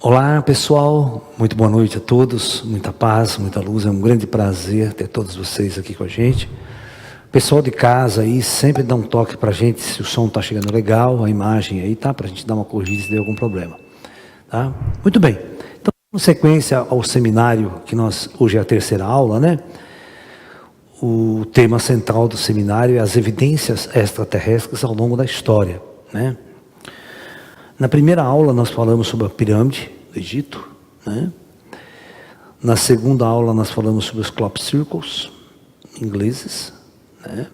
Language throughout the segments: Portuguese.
Olá pessoal, muito boa noite a todos, muita paz, muita luz, é um grande prazer ter todos vocês aqui com a gente. Pessoal de casa aí, sempre dá um toque pra gente se o som tá chegando legal, a imagem aí, tá? Pra gente dar uma corrigida se der algum problema, tá? Muito bem, então, em sequência ao seminário, que hoje é a terceira aula, né? O tema central do seminário é as evidências extraterrestres ao longo da história, né? Na primeira aula nós falamos sobre a pirâmide do Egito, né? Na segunda aula nós falamos sobre os crop circles ingleses, né?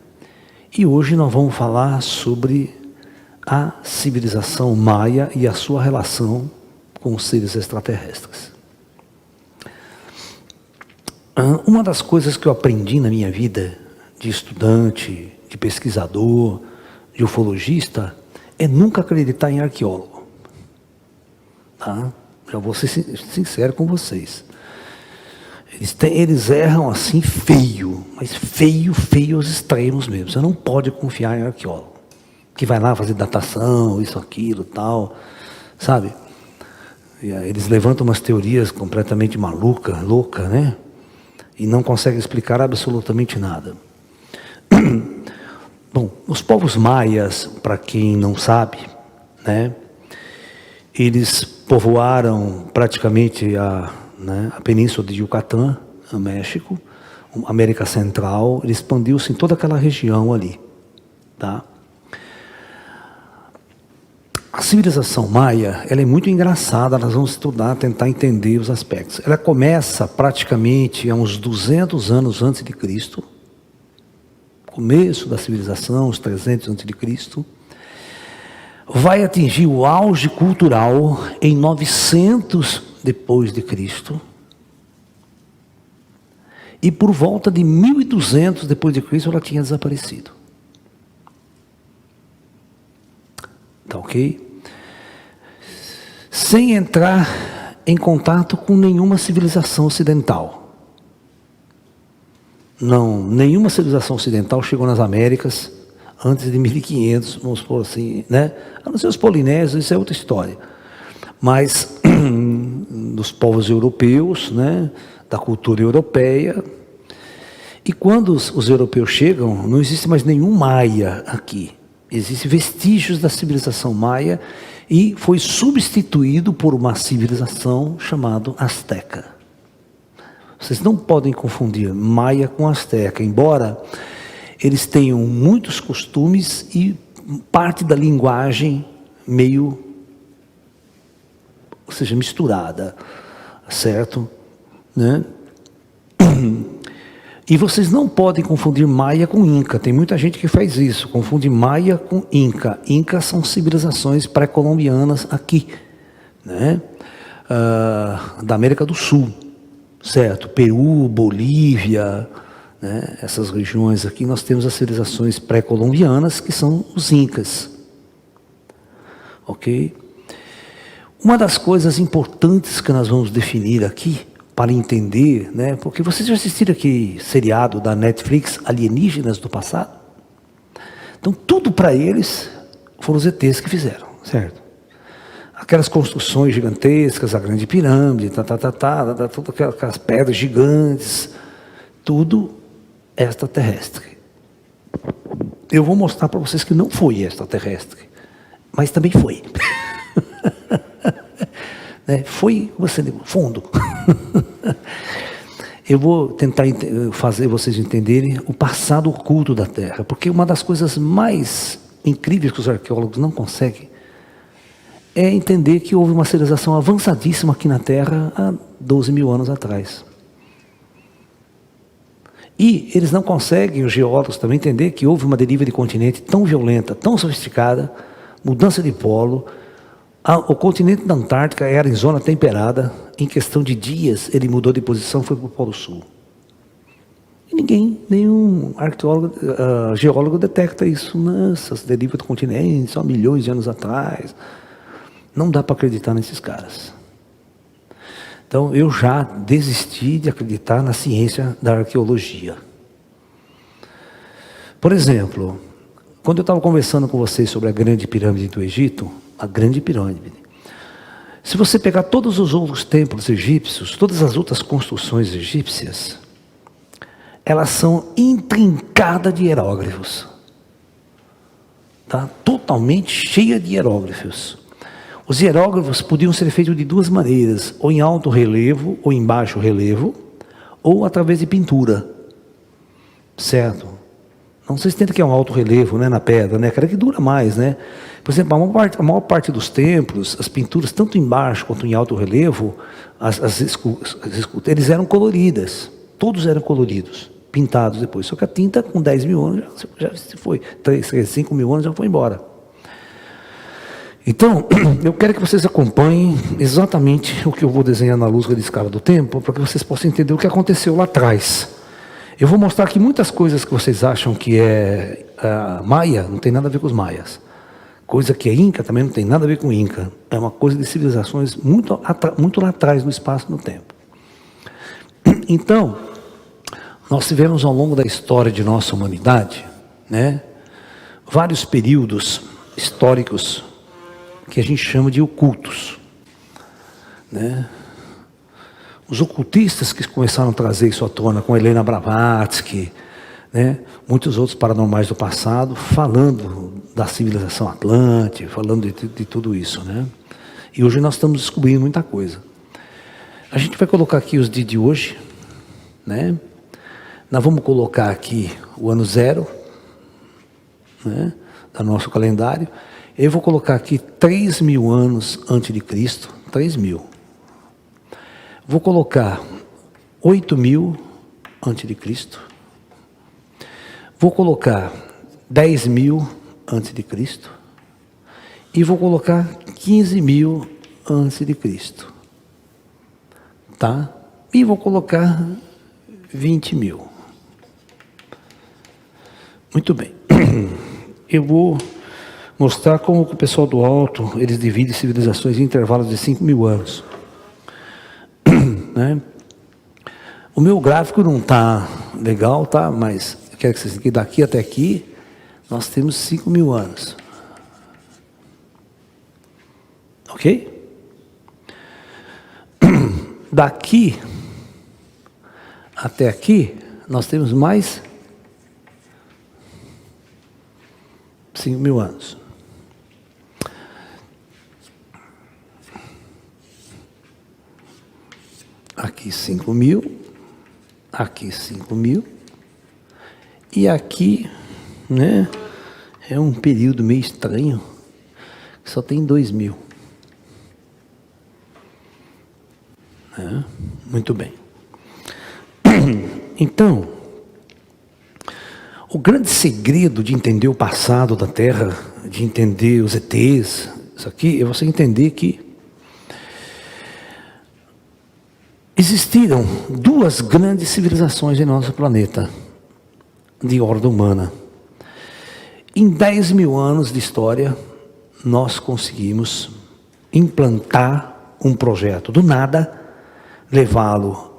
E hoje nós vamos falar sobre a civilização maia e a sua relação com os seres extraterrestres. Uma das coisas que eu aprendi na minha vida de estudante, de pesquisador, de ufologista, é nunca acreditar em arqueólogo. Tá? Já vou ser sincero com vocês. Eles erram assim feio, mas feio aos extremos mesmo. Você não pode confiar em arqueólogo, que vai lá fazer datação, isso, aquilo, tal, sabe? E eles levantam umas teorias completamente louca, né? E não conseguem explicar absolutamente nada. Bom, os povos maias, para quem não sabe, né? Eles povoaram praticamente a península de Yucatán, no México, América Central, ele expandiu-se em toda aquela região ali, tá? A civilização maia, ela é muito engraçada, nós vamos estudar, tentar entender os aspectos. Ela começa praticamente há uns 200 anos antes de Cristo, começo da civilização, uns 300 antes de Cristo, vai atingir o auge cultural em 900 depois de Cristo, e por volta de 1200 depois de Cristo ela tinha desaparecido. Tá ok? Sem entrar em contato com nenhuma civilização ocidental. Não, nenhuma civilização ocidental chegou nas Américas antes de 1500, vamos supor assim, né? A não ser os polinésios, isso é outra história. Mas dos povos europeus, né? Da cultura europeia. E quando os europeus chegam, não existe mais nenhum maia aqui. Existem vestígios da civilização maia e foi substituído por uma civilização chamada Azteca. Vocês não podem confundir maia com Azteca, embora eles tenham muitos costumes e parte da linguagem meio, ou seja, misturada, certo? Né? E vocês não podem confundir maia com inca. Tem muita gente que faz isso, confunde maia com inca. Inca são civilizações pré-colombianas aqui, né? Da América do Sul, certo? Peru, Bolívia, né? Essas regiões aqui nós temos as civilizações pré-colombianas, que são os incas. Ok? Uma das coisas importantes que nós vamos definir aqui, para entender, né? Porque vocês já assistiram aquele seriado da Netflix, Alienígenas do Passado? Então tudo para eles foram os ETs que fizeram, certo? Aquelas construções gigantescas, a grande pirâmide, todas aquelas pedras gigantes, tudo extraterrestre. Eu vou mostrar para vocês que não foi extraterrestre, mas também foi. Foi você no fundo. Eu vou tentar fazer vocês entenderem o passado oculto da Terra, porque uma das coisas mais incríveis que os arqueólogos não conseguem é entender que houve uma civilização avançadíssima aqui na Terra há 12 mil anos atrás. E eles não conseguem, os geólogos também, entender que houve uma deriva de continente tão violenta, tão sofisticada, mudança de polo. O continente da Antártica era em zona temperada, em questão de dias ele mudou de posição, foi para o Polo Sul. E nenhum arqueólogo, geólogo detecta isso. Nossa, as derivas do continente, só milhões de anos atrás. Não dá para acreditar nesses caras. Então eu já desisti de acreditar na ciência da arqueologia. Por exemplo, quando eu estava conversando com vocês sobre a grande pirâmide do Egito, a grande pirâmide, Se você pegar todos os outros templos egípcios, todas as outras construções egípcias, elas são intrincadas de hieróglifos. Tá? Totalmente cheia de hieróglifos. Os hieróglifos podiam ser feitos de duas maneiras, ou em alto relevo, ou em baixo relevo, ou através de pintura. Certo? Não se entende que é um alto relevo, né, na pedra, né? Aquela que dura mais, né? Por exemplo, a maior parte dos templos, as pinturas, tanto em baixo quanto em alto relevo, eles eram coloridas. Todos eram coloridos, pintados depois. Só que a tinta, com 10 mil anos, já se foi. 5 mil anos já foi embora. Então, eu quero que vocês acompanhem exatamente o que eu vou desenhar na luz de escala do tempo, para que vocês possam entender o que aconteceu lá atrás. Eu vou mostrar aqui muitas coisas que vocês acham que é maia, não tem nada a ver com os maias. Coisa que é inca também não tem nada a ver com inca. É uma coisa de civilizações muito lá atrás, no espaço e no tempo. Então, nós tivemos ao longo da história de nossa humanidade, né, vários períodos históricos que a gente chama de ocultos, né? Os ocultistas que começaram a trazer isso à tona, com Helena Blavatsky, né? Muitos outros paranormais do passado, falando da civilização atlântica, falando de tudo isso, né? E hoje nós estamos descobrindo muita coisa. A gente vai colocar aqui os dias de hoje, né? Nós vamos colocar aqui o ano 0, né, do nosso calendário. Eu vou colocar aqui 3.000 anos antes de Cristo, 3.000. Vou colocar 8.000 antes de Cristo. Vou colocar 10.000 antes de Cristo. E vou colocar 15.000 antes de Cristo. Tá? E vou colocar 20.000. Muito bem. Eu vou mostrar como o pessoal do alto, eles dividem civilizações em intervalos de 5.000 anos. Né? O meu gráfico não está legal, tá? Mas eu quero que vocês que daqui até aqui, nós temos 5.000 anos. Ok? Daqui até aqui, nós temos mais 5.000 anos. Aqui 5.000, aqui 5.000, e aqui, né, é um período meio estranho, que só tem 2.000. Muito bem. Então, o grande segredo de entender o passado da Terra, de entender os ETs, isso aqui, é você entender que existiram duas grandes civilizações em nosso planeta, de ordem humana. Em 10.000 anos de história, nós conseguimos implantar um projeto do nada, levá-lo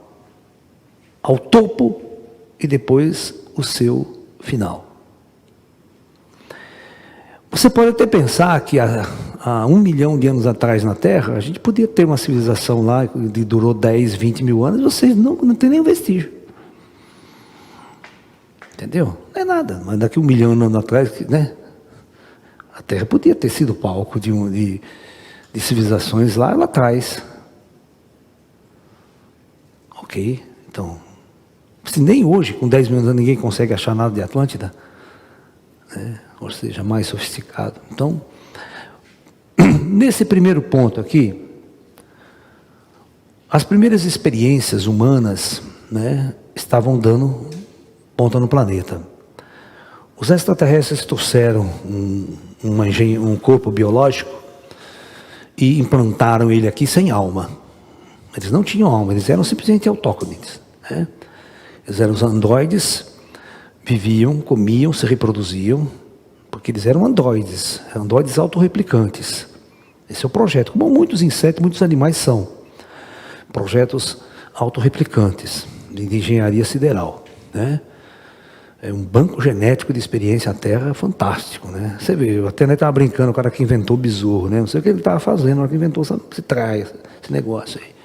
ao topo e depois o seu final. Você pode até pensar que há 1 milhão de anos atrás na Terra, a gente podia ter uma civilização lá que durou 10, 20 mil anos, vocês não tem nem vestígio. Entendeu? Não é nada, mas daqui 1 milhão de anos atrás, né, a Terra podia ter sido palco de civilizações lá atrás. Ok? Então, se nem hoje, com 10 mil anos, ninguém consegue achar nada de Atlântida, né? Ou seja, mais sofisticado. Então, nesse primeiro ponto aqui, as primeiras experiências humanas, né, estavam dando ponta no planeta. Os extraterrestres trouxeram um corpo biológico e implantaram ele aqui sem alma. Eles não tinham alma, eles eram simplesmente autóctones, né? Eles eram os androides, viviam, comiam, se reproduziam, porque eles eram androides autorreplicantes. Esse é o projeto, como muitos insetos, muitos animais são. Projetos autorreplicantes, de engenharia sideral, né? É um banco genético de experiência. A Terra é fantástico, né? Você vê, até estava brincando, o cara que inventou o besouro, né? Não sei o que ele estava fazendo, na hora que inventou esse traia, esse negócio aí.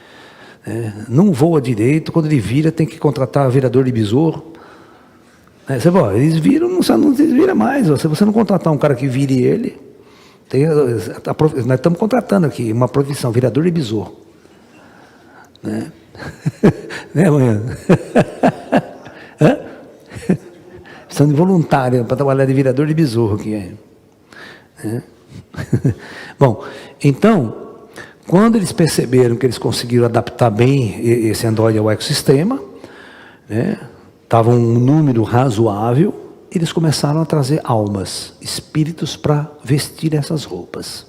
Não voa direito, quando ele vira, tem que contratar virador de besouro. Você vê, eles viram, não vira mais. Se você não contratar um cara que vire ele, nós estamos contratando aqui uma profissão, virador de besouro. Né? Né, amanhã? Precisando de voluntário para trabalhar de virador de besouro aqui. Bom, então, quando eles perceberam que eles conseguiram adaptar bem esse Android ao ecossistema, né, estava um número razoável, eles começaram a trazer almas, espíritos para vestir essas roupas.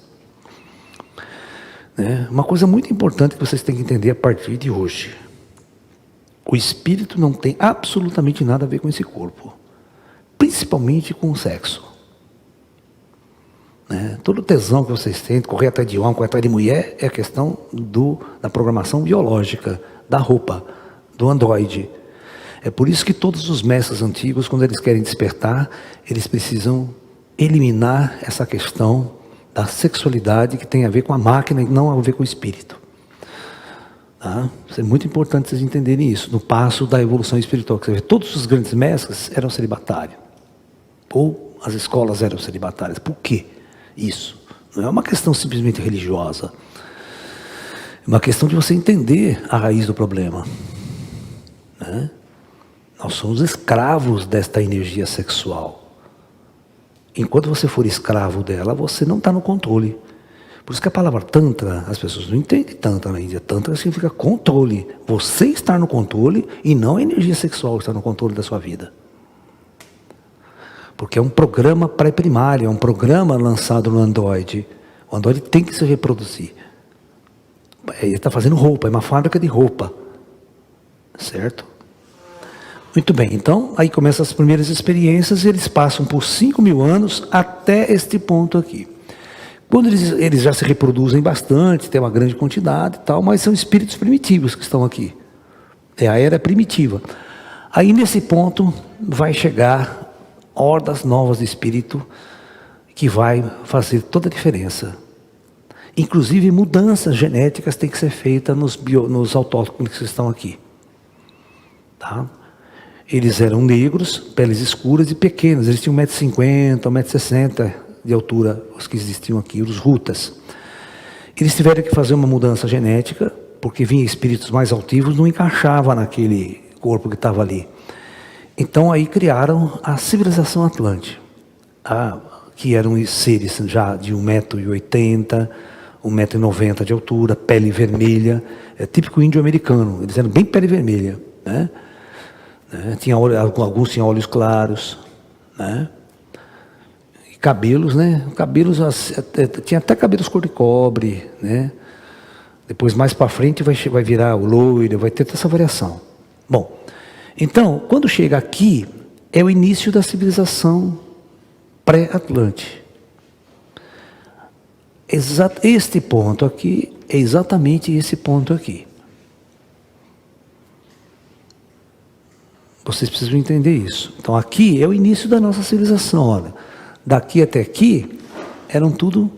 Uma coisa muito importante que vocês têm que entender a partir de hoje: o espírito não tem absolutamente nada a ver com esse corpo, principalmente com o sexo. Todo tesão que vocês têm de correr atrás de homem, correr atrás de mulher, é a questão da programação biológica, da roupa, do androide. É por isso que todos os mestres antigos, quando eles querem despertar, eles precisam eliminar essa questão da sexualidade que tem a ver com a máquina e não a ver com o espírito. Tá? Isso é muito importante vocês entenderem isso, no passo da evolução espiritual. Você vê, todos os grandes mestres eram celibatários, ou as escolas eram celibatárias. Por quê isso? Não é uma questão simplesmente religiosa, é uma questão de você entender a raiz do problema. Nós somos escravos desta energia sexual. Enquanto você for escravo dela, você não está no controle. Por isso que a palavra tantra, as pessoas não entendem tantra na Índia. Tantra significa controle. Você está no controle e não a energia sexual está no controle da sua vida. Porque é um programa pré-primário, é um programa lançado no Android. O Android tem que se reproduzir. Ele está fazendo roupa, é uma fábrica de roupa. Certo? Muito bem, então aí começam as primeiras experiências e eles passam por 5.000 anos até este ponto aqui. Quando eles já se reproduzem bastante, tem uma grande quantidade e tal, mas são espíritos primitivos que estão aqui. É a era primitiva. Aí nesse ponto vai chegar hordas novas de espírito que vai fazer toda a diferença. Inclusive mudanças genéticas têm que ser feitas nos autóctones que estão aqui. Tá? Eles eram negros, peles escuras e pequenos. Eles tinham 1,50m, 1,60m de altura, os que existiam aqui, os rutas. Eles tiveram que fazer uma mudança genética, porque vinham espíritos mais altivos, não encaixava naquele corpo que estava ali. Então aí criaram a civilização Atlante, que eram seres já de 1,80m, 1,90m de altura, pele vermelha, é típico índio-americano, eles eram bem pele vermelha, né? Alguns tinham olhos claros, né? E cabelos, né? Cabelos, tinha até cabelos cor de cobre, né? Depois mais para frente vai virar o loiro, vai ter toda essa variação. Bom, então quando chega aqui é o início da civilização pré-Atlante. Este ponto aqui é exatamente esse ponto aqui. Vocês precisam entender isso. Então aqui é o início da nossa civilização. Olha, daqui até aqui eram tudo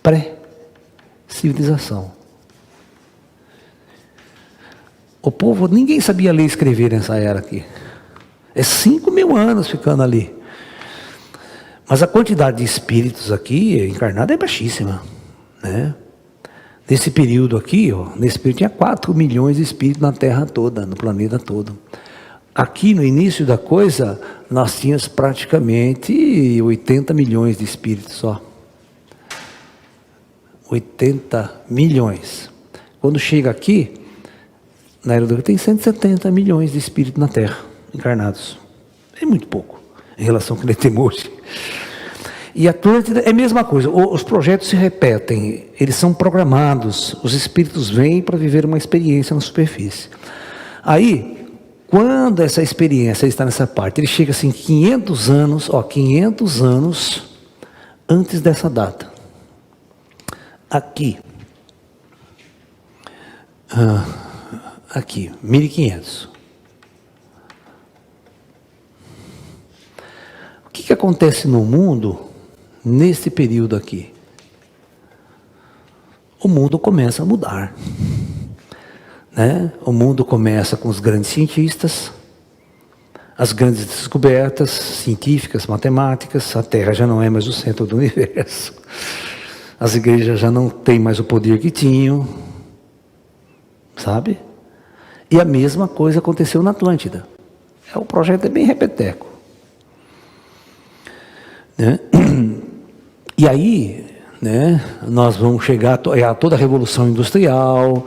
pré-civilização. O povo, ninguém sabia ler e escrever nessa era aqui. É 5.000 anos ficando ali. Mas a quantidade de espíritos aqui encarnados é baixíssima, né? Nesse período aqui, nesse período tinha 4 milhões de espíritos na Terra toda, no planeta todo. Aqui no início da coisa, nós tínhamos praticamente 80 milhões de espíritos só. 80 milhões. Quando chega aqui, na era do tem 170 milhões de espíritos na Terra, encarnados. É muito pouco, em relação ao que nós temos hoje. E a Atlântida é a mesma coisa, os projetos se repetem, eles são programados, os espíritos vêm para viver uma experiência na superfície. Aí, quando essa experiência está nessa parte, ele chega assim 500 anos antes dessa data. Aqui, 1500. que acontece no mundo nesse período aqui? O mundo começa a mudar, né? O mundo começa com os grandes cientistas, as grandes descobertas científicas, matemáticas. A Terra já não é mais o centro do universo. As igrejas já não têm mais o poder que tinham, sabe? E a mesma coisa aconteceu na Atlântida. O projeto é bem repeteco, né? E aí, né, nós vamos chegar a toda a revolução industrial,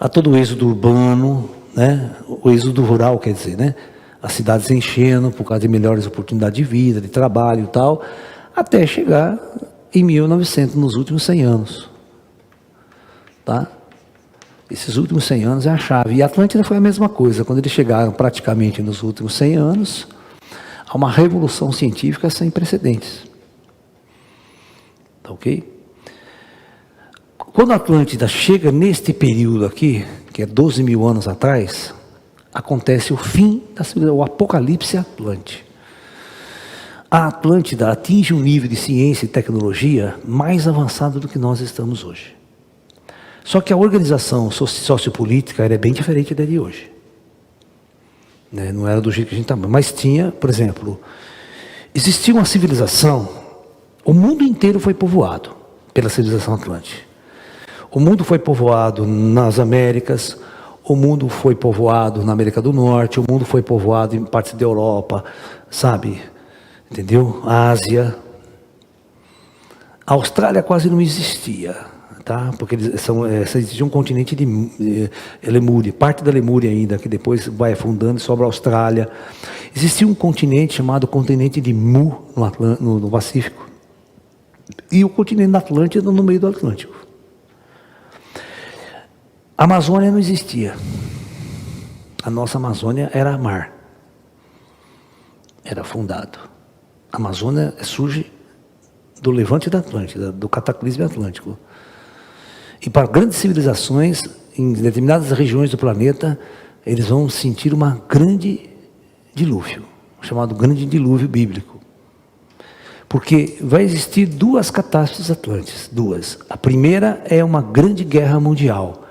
a todo o êxodo urbano, né, o êxodo rural, quer dizer, né, as cidades enchendo por causa de melhores oportunidades de vida, de trabalho e tal, até chegar em 1900, nos últimos 100 anos, tá? Esses últimos 100 anos é a chave. E a Atlântida foi a mesma coisa. Quando eles chegaram praticamente nos últimos 100 anos, há uma revolução científica sem precedentes. Tá ok? Quando a Atlântida chega neste período aqui, que é 12 mil anos atrás, acontece o fim da civilização, o apocalipse atlântico. A Atlântida atinge um nível de ciência e tecnologia mais avançado do que nós estamos hoje. Só que a organização sociopolítica era bem diferente da de hoje, né? Não era do jeito que a gente está, mas tinha, por exemplo, existia uma civilização, o mundo inteiro foi povoado pela civilização atlântica. O mundo foi povoado nas Américas, o mundo foi povoado na América do Norte, o mundo foi povoado em partes da Europa, sabe? Entendeu? A Ásia. A Austrália quase não existia. Tá? Porque existia um continente de Lemúria, parte da Lemúria ainda, que depois vai afundando e sobra a Austrália. Existia um continente chamado continente de Mu, no Pacífico, e o continente da Atlântida no meio do Atlântico. A Amazônia não existia. A nossa Amazônia era mar. Era afundado. A Amazônia surge do levante da Atlântida, do cataclismo atlântico. E para grandes civilizações, em determinadas regiões do planeta, eles vão sentir uma grande dilúvio, chamado grande dilúvio bíblico. Porque vai existir duas catástrofes atlânticas, duas. A primeira é uma grande guerra mundial,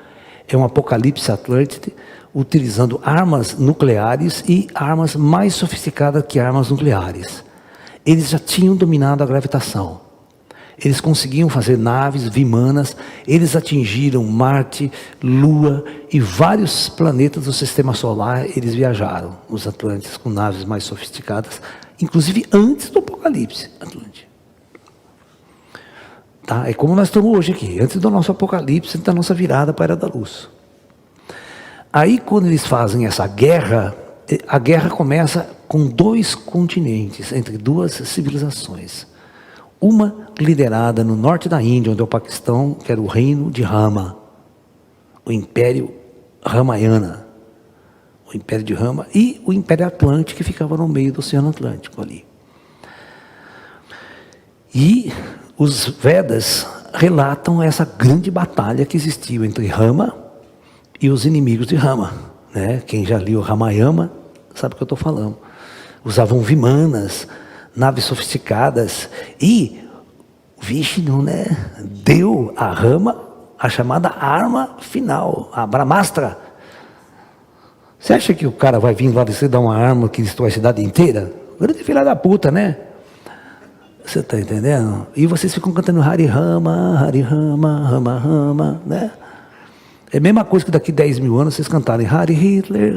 é um apocalipse atlântico, utilizando armas nucleares e armas mais sofisticadas que armas nucleares. Eles já tinham dominado a gravitação. Eles conseguiam fazer naves, vimanas, eles atingiram Marte, Lua e vários planetas do Sistema Solar, eles viajaram, os Atlantes, com naves mais sofisticadas, inclusive antes do Apocalipse Atlântico. Tá? É como nós estamos hoje aqui, antes do nosso Apocalipse, antes da nossa virada para a Era da Luz. Aí quando eles fazem essa guerra, a guerra começa com dois continentes, entre duas civilizações. Uma liderada no norte da Índia, onde é o Paquistão, que era o reino de Rama, o Império Ramayana, o Império de Rama, e o Império Atlântico, que ficava no meio do Oceano Atlântico ali. E os Vedas relatam essa grande batalha que existiu entre Rama e os inimigos de Rama, né? Quem já leu Ramayana sabe o que eu estou falando. Usavam vimanas, naves sofisticadas, e Vishnu, né, deu a Rama a chamada arma final, a Brahmastra. Você acha que o cara vai vir lá e você dar uma arma que destrói a cidade inteira? Grande filha da puta, né? Você está entendendo? E vocês ficam cantando Hari Rama, Rama Rama, né? É a mesma coisa que daqui 10 mil anos vocês cantarem Hari Hitler,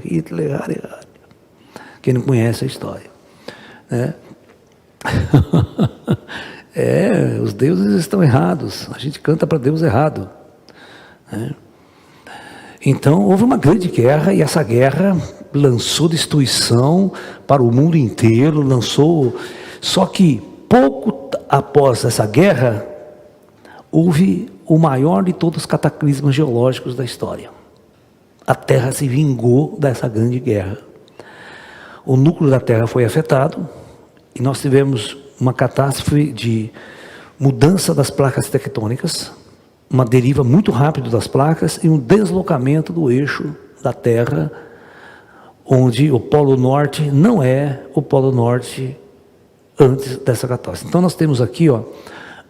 Hitler, Hari. Quem não conhece a história, né? Os deuses estão errados, a gente canta para Deus errado, né? Então houve uma grande guerra, e essa guerra lançou destruição para o mundo inteiro, só que pouco após essa guerra, houve o maior de todos os cataclismos geológicos da história. A Terra se vingou dessa grande guerra. O núcleo da Terra foi afetado, e nós tivemos uma catástrofe de mudança das placas tectônicas, uma deriva muito rápida das placas e um deslocamento do eixo da Terra, onde o Polo Norte não é o Polo Norte antes dessa catástrofe. Então nós temos aqui, ó,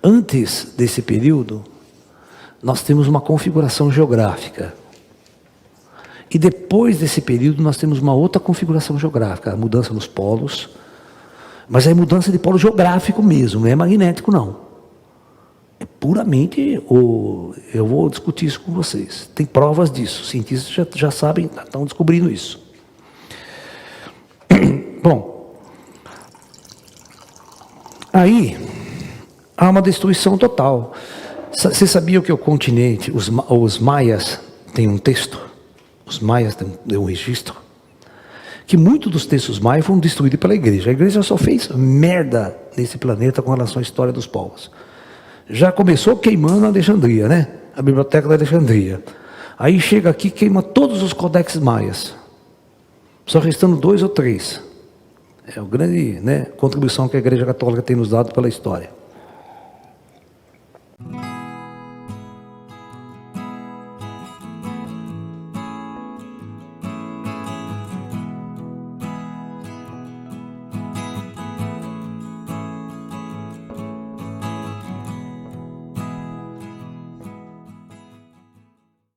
antes desse período, nós temos uma configuração geográfica. E depois desse período nós temos uma outra configuração geográfica, a mudança nos polos, mas é mudança de polo geográfico mesmo, não é magnético não. É puramente, eu vou discutir isso com vocês. Tem provas disso, cientistas já sabem, estão descobrindo isso. Bom, aí há uma destruição total. Você sabia que o continente, os maias têm um texto? Os maias têm um registro? Que muitos dos textos maias foram destruídos pela igreja. A igreja só fez merda nesse planeta com relação à história dos povos. Já começou queimando a Alexandria, né? A biblioteca da Alexandria. Aí chega aqui e queima todos os codex maias. Só restando 2 ou 3. É a grande, né, contribuição que a Igreja Católica tem nos dado pela história.